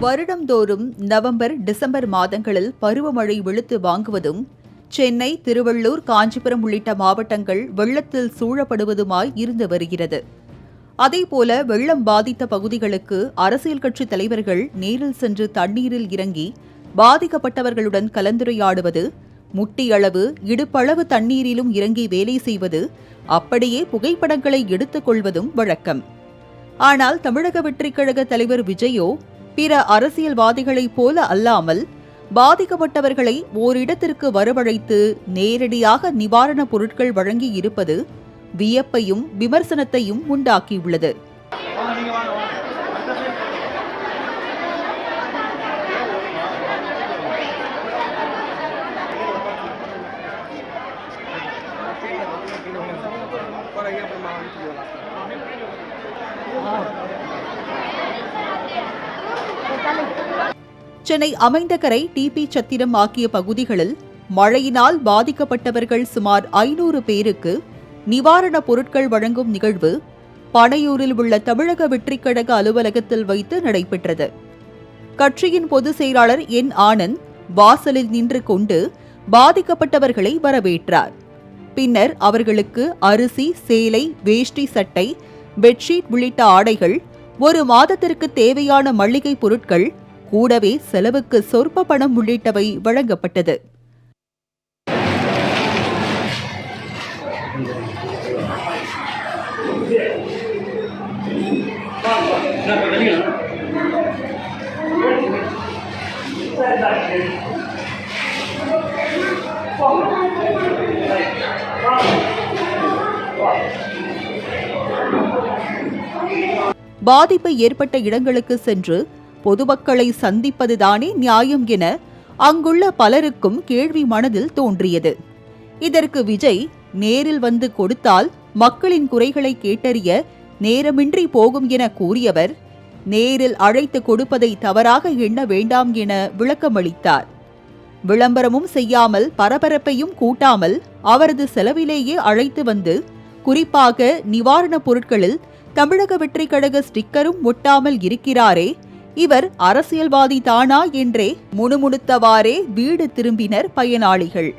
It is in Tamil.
வருடந்தோறும் நவம்பர், டிசம்பர் மாதங்களில் பருவமழை வெளுத்து வாங்குவதும், சென்னை, திருவள்ளூர், காஞ்சிபுரம் உள்ளிட்ட மாவட்டங்கள் வெள்ளத்தில் சூழப்படுவதுமாய் இருந்து வருகிறது. அதேபோல வெள்ளம் பாதித்த பகுதிகளுக்கு அரசியல் கட்சித் தலைவர்கள் நேரில் சென்று தண்ணீரில் இறங்கி பாதிக்கப்பட்டவர்களுடன் கலந்துரையாடுவது, முட்டியளவு, இடுப்பளவு தண்ணீரிலும் இறங்கி வேலை செய்வது, அப்படியே புகைப்படங்களை எடுத்துக் கொள்வதும் வழக்கம். ஆனால் தமிழக வெற்றிக் கழக தலைவர் விஜயோ பிற அரசியல்வாதிகளைப் போல அல்லாமல் பாதிக்கப்பட்டவர்களை ஓரிடத்திற்கு வரவழைத்து நேரடியாக நிவாரணப் பொருட்கள் வழங்கி இருப்பது வியப்பையும் விமர்சனத்தையும் உண்டாக்கியுள்ளது. சென்னை அமைந்தகரை டிபி சத்திரம் ஆகிய பகுதிகளில் மழையினால் பாதிக்கப்பட்டவர்கள் சுமார் 500 பேருக்கு நிவாரணப் பொருட்கள் வழங்கும் நிகழ்வு பனையூரில் உள்ள தமிழக வெற்றிக் கழக அலுவலகத்தில் வைத்து நடைபெற்றது. கட்சியின் பொதுச் செயலாளர் என். ஆனந்த் வாசலில் நின்று கொண்டு பாதிக்கப்பட்டவர்களை வரவேற்றார். பின்னர் அவர்களுக்கு அரிசி, சேலை, வேஷ்டி, சட்டை, பெட்ஷீட் உள்ளிட்ட ஆடைகள், 1 மாதத்திற்கு தேவையான மளிகை பொருட்கள், கூடவே செலவுக்கு சொற்ப பணம் உள்ளிட்டவை வழங்கப்பட்டது. பாதிப்பு ஏற்பட்ட இடங்களுக்கு சென்று பொதுமக்களை சந்திப்பதுதானே நியாயம் என அங்குள்ள பலருக்கும் கேள்வி மனதில் தோன்றியது. இதற்கு விஜய் நேரில் வந்து கொடுத்தால் மக்களின் குறைகளை கேட்டறிய நேரமின்றி போகும் என கூறியவர், நேரில் அழைத்து கொடுப்பதை தவறாக எண்ண வேண்டாம் என விளக்கமளித்தார். விளம்பரமும் செய்யாமல் பரபரப்பையும் கூட்டாமல் அவரது செலவிலேயே அழைத்து வந்து, குறிப்பாக நிவாரணப் பொருட்களில் தமிழக வெற்றிக் கழக ஸ்டிக்கரும் ஒட்டாமல் இருக்கிறாரே, இவர் அரசியல்வாதி தானா என்றே முணுமுணுத்தவாறே வீடு திரும்பினர் பயனாளிகள்.